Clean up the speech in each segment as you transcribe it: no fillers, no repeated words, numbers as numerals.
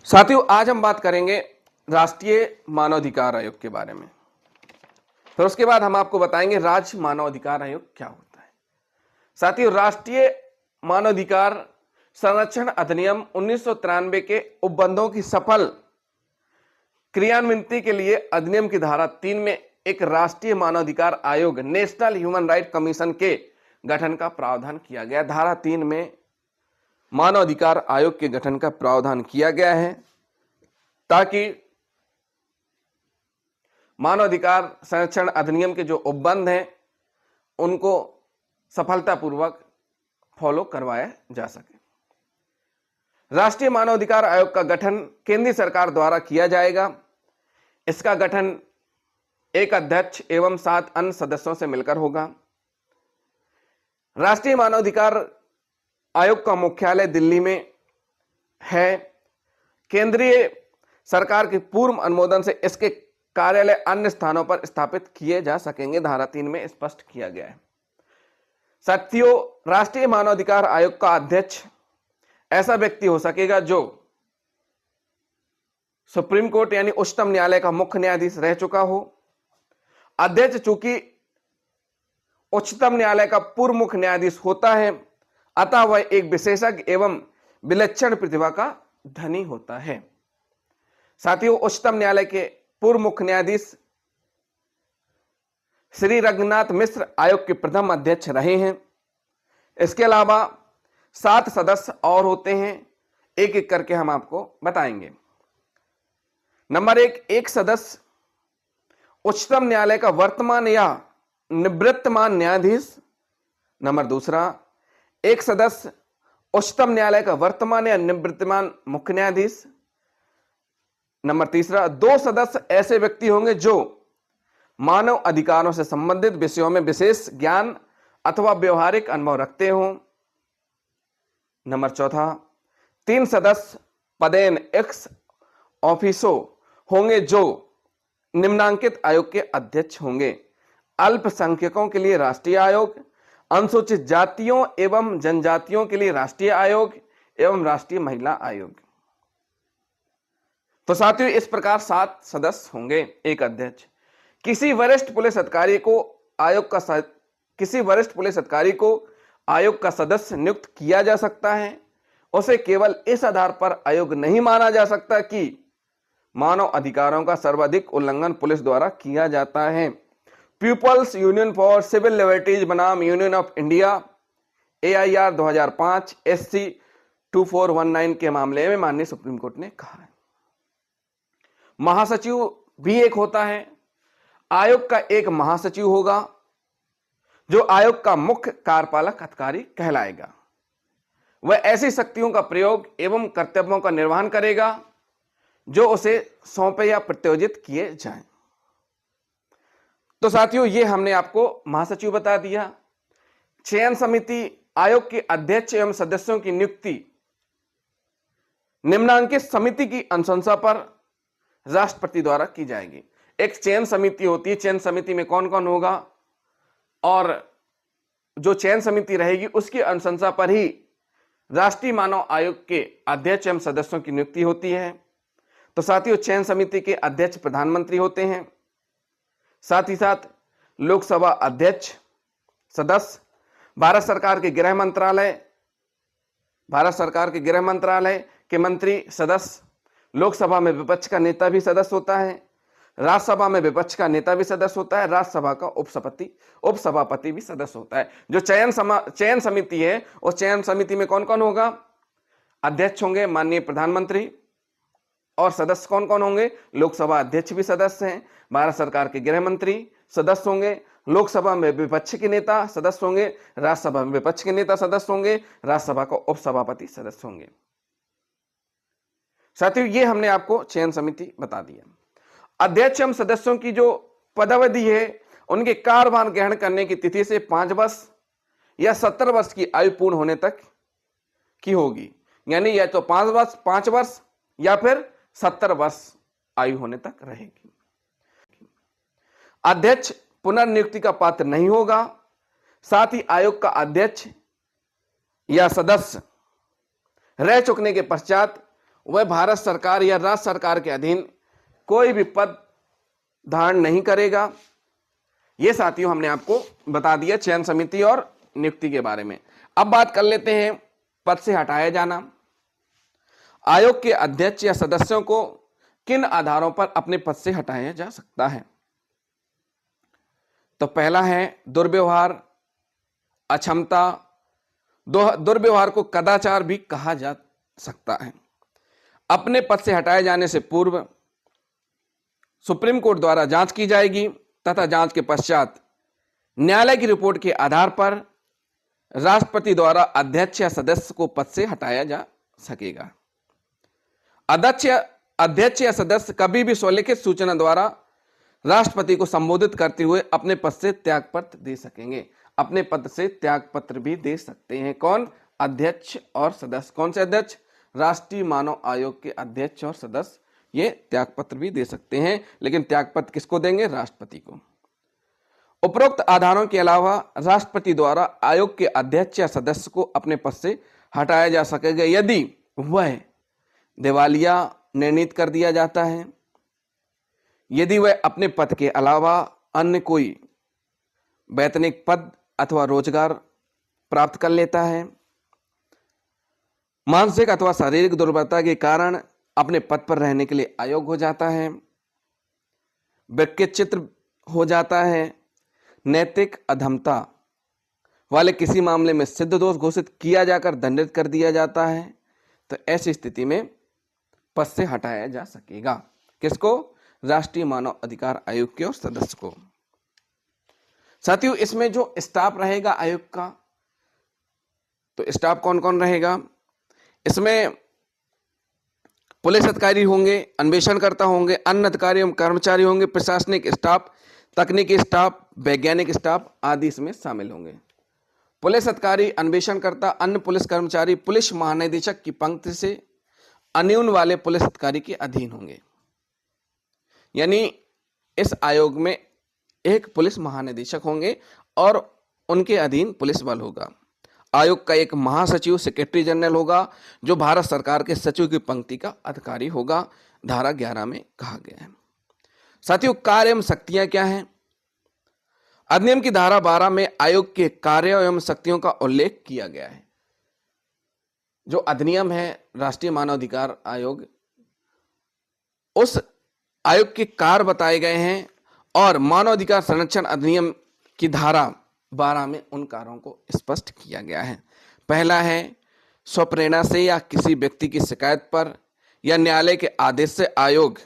साथियों, आज हम बात करेंगे राष्ट्रीय मानवाधिकार आयोग के बारे में। फिर उसके बाद हम आपको बताएंगे राज्य मानवाधिकार आयोग क्या होता है। साथियों, राष्ट्रीय मानवाधिकार संरक्षण अधिनियम 1993 के उपबंधों की सफल क्रियान्वित के लिए अधिनियम की धारा 3 में एक राष्ट्रीय मानवाधिकार आयोग नेशनल ह्यूमन राइट कमीशन के गठन का प्रावधान किया गया। धारा 3 में मानवाधिकार आयोग के गठन का प्रावधान किया गया है ताकि मानवाधिकार संरक्षण अधिनियम के जो उपबंध हैं उनको सफलतापूर्वक फॉलो करवाया जा सके। राष्ट्रीय मानवाधिकार आयोग का गठन केंद्रीय सरकार द्वारा किया जाएगा। इसका गठन एक अध्यक्ष एवं 7 अन्य सदस्यों से मिलकर होगा। राष्ट्रीय मानवाधिकार आयोग का मुख्यालय दिल्ली में है। केंद्रीय सरकार के पूर्व अनुमोदन से इसके कार्यालय अन्य स्थानों पर स्थापित किए जा सकेंगे। धारा 3 में स्पष्ट किया गया है। साथियों, राष्ट्रीय मानवाधिकार आयोग का अध्यक्ष ऐसा व्यक्ति हो सकेगा जो सुप्रीम कोर्ट यानी उच्चतम न्यायालय का मुख्य न्यायाधीश रह चुका हो। अध्यक्ष चूंकि उच्चतम न्यायालय का पूर्व मुख्य न्यायाधीश होता है, अतः वह एक विशेषज्ञ एवं विलक्षण प्रतिभा का धनी होता है। साथियों, उच्चतम न्यायालय के पूर्व मुख्य न्यायाधीश श्री रंगनाथ मिश्र आयोग के प्रथम अध्यक्ष रहे हैं। इसके अलावा 7 सदस्य और होते हैं, एक एक करके हम आपको बताएंगे। नंबर 1, एक सदस्य उच्चतम न्यायालय का वर्तमान या निवृत्तमान न्यायाधीश। नंबर 2, एक सदस्य उच्चतम न्यायालय का वर्तमान या निवृत्तमान मुख्य न्यायाधीश। नंबर 3, 2 सदस्य ऐसे व्यक्ति होंगे जो मानव अधिकारों से संबंधित विषयों में विशेष ज्ञान अथवा व्यवहारिक अनुभव रखते हों। नंबर 4, 3 सदस्य पदेन एक्स ऑफिसो होंगे जो निम्नांकित आयोग के अध्यक्ष होंगे। अल्पसंख्यकों के लिए राष्ट्रीय आयोग, अनुसूचित जातियों एवं जनजातियों के लिए राष्ट्रीय आयोग एवं राष्ट्रीय महिला आयोग। तो साथियों, इस प्रकार 7 सदस्य होंगे, एक अध्यक्ष। किसी वरिष्ठ पुलिस अधिकारी को आयोग का सदस्य नियुक्त किया जा सकता है। उसे केवल इस आधार पर आयोग नहीं माना जा सकता कि मानव अधिकारों का सर्वाधिक उल्लंघन पुलिस द्वारा किया जाता है। Peoples union for civil liberties बनाम union of India AIR 2005 SC 2419 के मामले में माननीय सुप्रीम कोर्ट ने कहा है। महासचिव भी एक होता है। आयोग का एक महासचिव होगा जो आयोग का मुख्य कार्यपालक अधिकारी कहलाएगा। वह ऐसी शक्तियों का प्रयोग एवं कर्तव्यों का निर्वहन करेगा जो उसे सौंपे या प्रत्योजित किए जाएं। तो साथियों, ये हमने आपको महासचिव बता दिया। चयन समिति आयोग के अध्यक्ष एवं सदस्यों की नियुक्ति निम्नांकित समिति की अनुशंसा पर राष्ट्रपति द्वारा की जाएगी। एक चयन समिति होती है। चयन समिति में कौन कौन होगा और जो चयन समिति रहेगी उसकी अनुशंसा पर ही राष्ट्रीय मानव आयोग के अध्यक्ष एवं सदस्यों की नियुक्ति होती है। तो साथियों, चयन समिति के अध्यक्ष प्रधानमंत्री होते हैं। साथ ही साथ लोकसभा अध्यक्ष, सदस्य, भारत सरकार के गृह मंत्रालय के मंत्री सदस्य, लोकसभा में विपक्ष का नेता भी सदस्य होता है, राज्यसभा में विपक्ष का नेता भी सदस्य होता है, राज्यसभा का उपसभापति भी सदस्य होता है। जो चयन समिति है, उस चयन समिति में कौन कौन होगा? अध्यक्ष होंगे माननीय प्रधानमंत्री, और सदस्य कौन कौन होंगे? लोकसभा अध्यक्ष भी सदस्य हैं, भारत सरकार के गृह मंत्री सदस्य होंगे, लोकसभा में विपक्ष के नेता सदस्य होंगे, राज्यसभा में विपक्ष के नेता सदस्य होंगे, राज्यसभा का उपसभापति सदस्य होंगे। साथियों, ये हमने आपको चयन समिति बता दिया। अध्यक्ष एवं सदस्यों की जो पदावधि है, उनके कार्यभार ग्रहण करने की तिथि से 5 वर्ष या 70 वर्ष की आयु पूर्ण होने तक की होगी। यानी या तो 5 वर्ष या फिर 70 वर्ष आयु होने तक रहेगी। अध्यक्ष पुनर्नियुक्ति का पात्र नहीं होगा। साथ ही आयोग का अध्यक्ष या सदस्य रह चुकने के पश्चात वह भारत सरकार या राज्य सरकार के अधीन कोई भी पद धारण नहीं करेगा। यह साथियों हमने आपको बता दिया चयन समिति और नियुक्ति के बारे में। अब बात कर लेते हैं पद से हटाया जाना। आयोग के अध्यक्ष या सदस्यों को किन आधारों पर अपने पद से हटाया जा सकता है? तो पहला है दुर्व्यवहार, अक्षमता। दुर्व्यवहार को कदाचार भी कहा जा सकता है। अपने पद से हटाए जाने से पूर्व सुप्रीम कोर्ट द्वारा जांच की जाएगी तथा जांच के पश्चात न्यायालय की रिपोर्ट के आधार पर राष्ट्रपति द्वारा अध्यक्ष या सदस्य को पद से हटाया जा सकेगा। अध्यक्ष या सदस्य कभी भी स्वलिखित सूचना द्वारा राष्ट्रपति को संबोधित करते हुए अपने पद से त्यागपत्र दे सकेंगे। अपने पद से त्यागपत्र भी दे सकते हैं। कौन? अध्यक्ष और सदस्य। कौन से अध्यक्ष? राष्ट्रीय मानव आयोग के अध्यक्ष और सदस्य ये त्यागपत्र भी दे सकते हैं, लेकिन त्यागपत्र किसको देंगे? राष्ट्रपति को। उपरोक्त आधारों के अलावा राष्ट्रपति द्वारा आयोग के अध्यक्ष या सदस्य को अपने पद से हटाया जा सकेगा यदि वह दिवालिया निर्णीत कर दिया जाता है, यदि वह अपने पद के अलावा अन्य कोई वैतनिक पद अथवा रोजगार प्राप्त कर लेता है, मानसिक अथवा शारीरिक दुर्बलता के कारण अपने पद पर रहने के लिए अयोग्य हो जाता है, व्यक्तिचित्र हो जाता है, नैतिक अधमता वाले किसी मामले में सिद्ध दोष घोषित किया जाकर दंडित कर दिया जाता है, तो ऐसी स्थिति में पद से हटाया जा सकेगा। किसको? राष्ट्रीय मानव अधिकार आयोग के और सदस्य को। साथियों, इसमें जो स्टाफ रहेगा आयोग का, तो स्टाफ कौन कौन रहेगा? इसमें पुलिस अधिकारी होंगे, अन्वेषणकर्ता होंगे, अन्य अधिकारी एवं कर्मचारी होंगे, प्रशासनिक स्टाफ, तकनीकी स्टाफ, वैज्ञानिक स्टाफ आदि इसमें शामिल होंगे। पुलिस अधिकारी, अन्वेषणकर्ता, अन्य पुलिस कर्मचारी पुलिस महानिदेशक की पंक्ति से अन्यून वाले पुलिस अधिकारी के अधीन होंगे। यानी इस आयोग में एक पुलिस महानिदेशक होंगे और उनके अधीन पुलिस बल होगा। आयोग का एक महासचिव सेक्रेटरी जनरल होगा जो भारत सरकार के सचिव की पंक्ति का अधिकारी होगा, धारा 11 में कहा गया है। साथियों, कार्य एवं शक्तियां क्या हैं? अधिनियम की धारा 12 में आयोग के कार्य एवं शक्तियों का उल्लेख किया गया है। जो अधिनियम है राष्ट्रीय मानवाधिकार आयोग, उस आयोग के कार्य बताए गए हैं और मानवाधिकार संरक्षण अधिनियम की धारा 12 में उन कार्यों को स्पष्ट किया गया है। पहला है स्वप्रेरणा से या किसी व्यक्ति की शिकायत पर या न्यायालय के आदेश से आयोग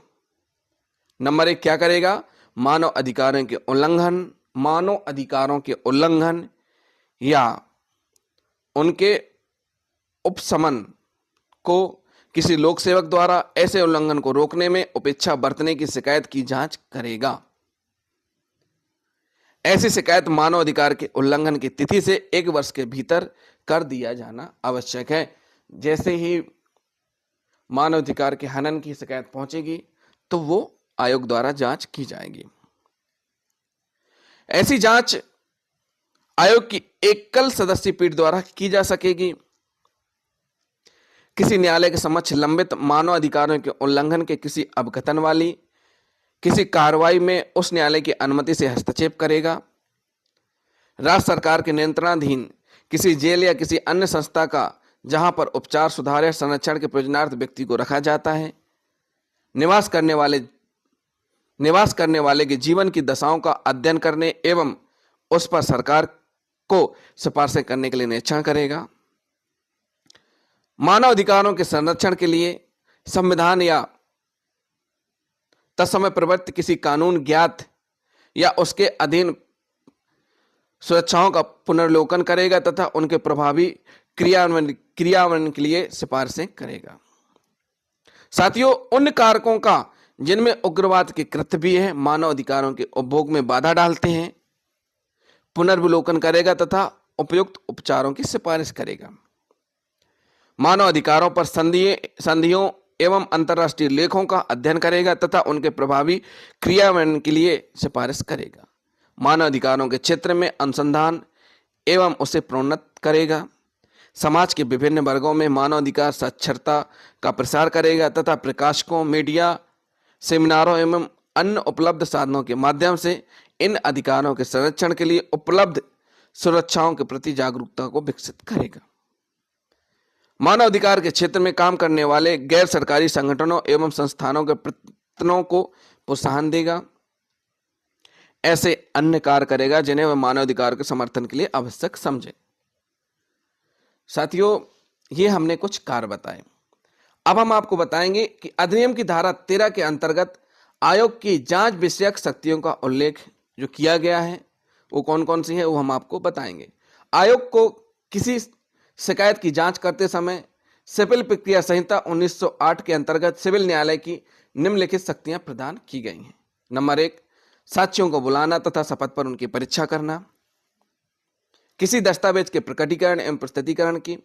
नंबर 1 क्या करेगा? मानव अधिकारों के उल्लंघन या उनके उपशमन को किसी लोक सेवक द्वारा ऐसे उल्लंघन को रोकने में उपेक्षा बरतने की शिकायत की जांच करेगा। ऐसी शिकायत मानव अधिकार के उल्लंघन की तिथि से 1 वर्ष के भीतर कर दिया जाना आवश्यक है। जैसे ही मानव अधिकार के हनन की शिकायत पहुंचेगी तो वो आयोग द्वारा जांच की जाएगी। ऐसी जांच आयोग की एकल सदस्यीय पीठ द्वारा की जा सकेगी। किसी न्यायालय के समक्ष लंबित मानव अधिकारों के उल्लंघन के किसी अवकथन वाली किसी कार्रवाई में उस न्यायालय की अनुमति से हस्तक्षेप करेगा। राज्य सरकार के नियंत्रणाधीन किसी जेल या किसी अन्य संस्था का जहां पर उपचार, सुधार या संरक्षण के प्रयोजनार्थ व्यक्ति को रखा जाता है, निवास करने वाले के जीवन की दशाओं का अध्ययन करने एवं उस पर सरकार को सिफारिशें करने के लिए निरीक्षण करेगा। मानव अधिकारों के संरक्षण के लिए संविधान या तत्समय प्रवर्तित किसी कानून ज्ञात या उसके अधीन सुरक्षाओं का पुनर्लोकन करेगा तथा उनके प्रभावी क्रियान्वयन के लिए सिफारिशें करेगा। साथियों, उन कारकों का जिनमें उग्रवाद के कृत्य भी है, मानव अधिकारों के उपभोग में बाधा डालते हैं, पुनर्विलोकन करेगा तथा उपयुक्त उपचारों की सिफारिश करेगा। मानव अधिकारों पर संधियों एवं अंतर्राष्ट्रीय लेखों का अध्ययन करेगा तथा उनके प्रभावी क्रियान्वयन के लिए सिफारिश करेगा। मानव अधिकारों के क्षेत्र में अनुसंधान एवं उसे प्रोन्नत करेगा। समाज के विभिन्न वर्गों में मानवाधिकार साक्षरता का प्रसार करेगा तथा प्रकाशकों, मीडिया, सेमिनारों एवं अन्य उपलब्ध साधनों के माध्यम से इन अधिकारों के संरक्षण के लिए उपलब्ध सुरक्षाओं के प्रति जागरूकता को विकसित करेगा। मानवाधिकार के क्षेत्र में काम करने वाले गैर सरकारी संगठनों एवं संस्थानों के प्रयत्नों को प्रोत्साहन देगा। ऐसे अन्य कार्य करेगा जिन्हें वह मानवाधिकार के समर्थन के लिए आवश्यक समझे। साथियों, ये हमने कुछ कार्य बताए। अब हम आपको बताएंगे कि अधिनियम की धारा 13 के अंतर्गत आयोग की जांच विषयक शक्तियों का उल्लेख जो किया गया है वो कौन कौन सी है वो हम आपको बताएंगे। आयोग को किसी शिकायत की जांच करते समय सिविल प्रक्रिया संहिता 1908 के अंतर्गत सिविल न्यायालय की निम्नलिखित शक्तियां प्रदान की गई हैं। नंबर 1, साक्ष्यों को बुलाना तथा शपथ पर उनकी परीक्षा करना, किसी दस्तावेज के प्रकटीकरण एवं प्रस्तुतीकरण की,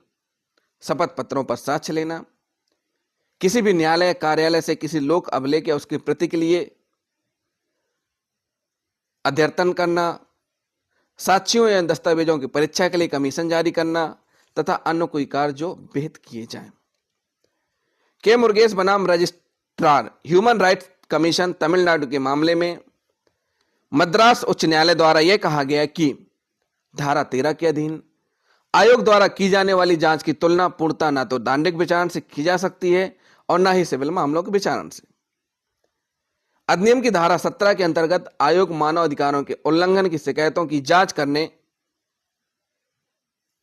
शपथ पत्रों पर साक्ष्य लेना, किसी भी न्यायालय कार्यालय से किसी लोक अभिलेख या उसकी प्रति के लिए अध्यर्थन करना, साक्ष्यों या दस्तावेजों की परीक्षा के लिए कमीशन जारी करना तथा अन्य कोई कार्य जो विहित किए जाएं। के मुरुगेश बनाम registrar, human rights commission, Tamil Nadu के मामले में मद्रास उच्च न्यायालय द्वारा यह कहा गया कि धारा 13 के अधीन आयोग द्वारा की जाने वाली जांच की तुलना पूर्णतः न तो दंडिक विचारण से की जा सकती है और न ही सिविल मामलों के विचारण से। अधिनियम की धारा 17 के अंतर्गत आयोग मानव अधिकारों के उल्लंघन की शिकायतों की जांच करने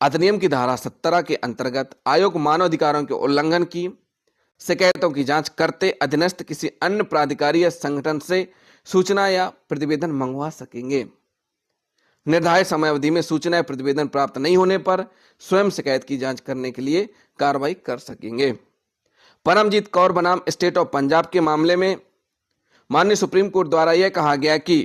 अधिनियम की धारा 17 के अंतर्गत आयोग मानव अधिकारों के उल्लंघन की शिकायतों की जांच करते अधीनस्थ किसी अन्य प्राधिकारी या संगठन से सूचना या प्रतिवेदन मंगवा सकेंगे। निर्धारित समय अवधि में सूचना या प्रतिवेदन प्राप्त नहीं होने पर स्वयं शिकायत की जांच करने के लिए कार्रवाई कर सकेंगे। परमजीत कौर बनाम स्टेट ऑफ पंजाब के मामले में माननीय सुप्रीम कोर्ट द्वारा यह कहा गया कि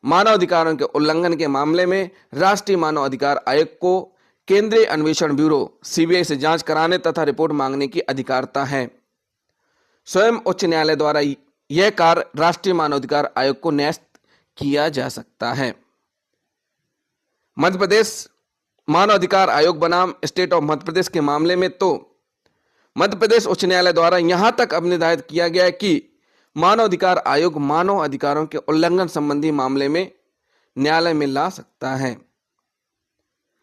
मानव अधिकारों के उल्लंघन के मामले में राष्ट्रीय मानव अधिकार आयोग को केंद्रीय अन्वेषण ब्यूरो सीबीआई से जांच कराने तथा रिपोर्ट मांगने की अधिकारता है। स्वयं उच्च न्यायालय द्वारा यह कार्य राष्ट्रीय मानवाधिकार आयोग को न्यस्त किया जा सकता है। मध्य प्रदेश मानव अधिकार आयोग बनाम स्टेट ऑफ मध्य प्रदेश के मामले में तो मध्य प्रदेश उच्च न्यायालय द्वारा यहां तक अब निर्धारित किया गया है कि मानव अधिकार आयोग मानव अधिकारों के उल्लंघन संबंधी मामले में न्यायालय में ला सकता है।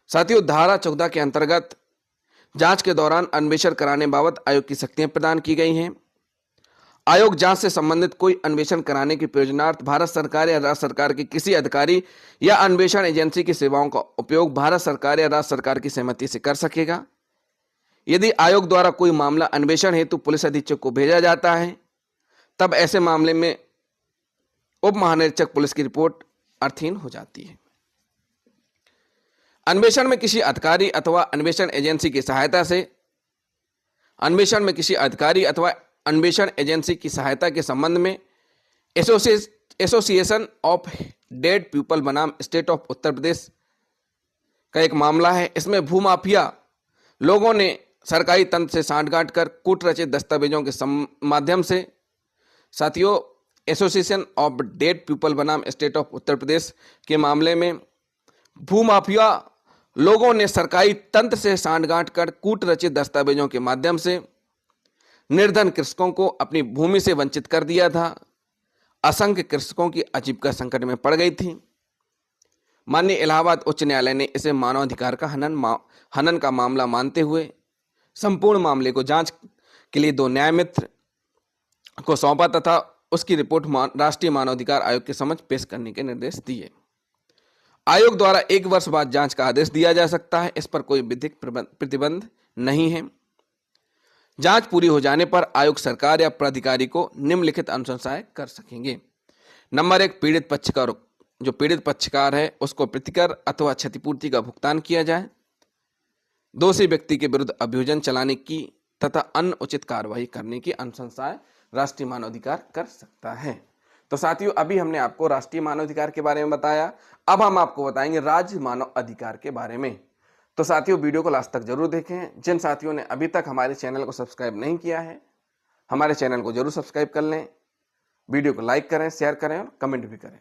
साथियों, धारा 14 के अंतर्गत जांच के दौरान अन्वेषण कराने बाबत आयोग की शक्तियां प्रदान की गई हैं। आयोग जांच से संबंधित कोई अन्वेषण कराने की प्रयोजनार्थ भारत सरकार या राज्य सरकार के किसी अधिकारी या अन्वेषण एजेंसी की सेवाओं का उपयोग भारत सरकार या राज्य सरकार की सहमति से कर सकेगा। यदि आयोग द्वारा कोई मामला अन्वेषण हेतु पुलिस अधीक्षक को भेजा जाता है तब ऐसे मामले में उप महानिरीक्षक पुलिस की रिपोर्ट अर्थहीन हो जाती है। अन्वेषण में किसी अधिकारी अथवा अन्वेषण एजेंसी की सहायता से अन्वेषण एजेंसी की सहायता के संबंध में एसोसिएशन ऑफ डेड पीपल बनाम स्टेट ऑफ उत्तर प्रदेश का एक मामला है। इसमें भूमाफिया लोगों ने सरकारी तंत्र से सांठगांठ कर कूट रचित दस्तावेजों के माध्यम से, साथियों, एसोसिएशन ऑफ डेड पीपल बनाम स्टेट ऑफ उत्तर प्रदेश के मामले में भूमाफिया लोगों ने सरकारी तंत्र से सांठगांठ कर कूट रचित दस्तावेजों के माध्यम से निर्धन कृषकों को अपनी भूमि से वंचित कर दिया था। असंख्य कृषकों की आजीविका संकट में पड़ गई थी। माननीय इलाहाबाद उच्च न्यायालय ने इसे मानवाधिकार का हनन का मामला मानते हुए संपूर्ण मामले को जांच के लिए 2 न्यायमित्र को सौंपा तथा उसकी रिपोर्ट राष्ट्रीय मानवाधिकार आयोग के समक्ष पेश करने के निर्देश दिए। आयोग द्वारा 1 वर्ष बाद जांच का आदेश दिया जा सकता है। इस पर कोई विधिक प्रतिबंध नहीं है। जांच पूरी हो जाने पर आयोग सरकार या प्राधिकारी को निम्नलिखित अनुशंसाएं कर सकेंगे। नंबर 1, पीड़ित पक्षकार है उसको प्रतिकर अथवा क्षतिपूर्ति का भुगतान किया जाए। दोषी व्यक्ति के विरुद्ध अभियोजन चलाने की तथा अन्य उचित कार्रवाई करने की अनुशंसाएं राष्ट्रीय मानवाधिकार कर सकता है। तो साथियों, अभी हमने आपको राष्ट्रीय मानवाधिकार के बारे में बताया। अब हम आपको बताएंगे राज्य मानव अधिकार के बारे में। तो साथियों, वीडियो को लास्ट तक जरूर देखें। जिन साथियों ने अभी तक हमारे चैनल को सब्सक्राइब नहीं किया है, हमारे चैनल को जरूर सब्सक्राइब कर लें। वीडियो को लाइक करें, शेयर करें और कमेंट भी करें।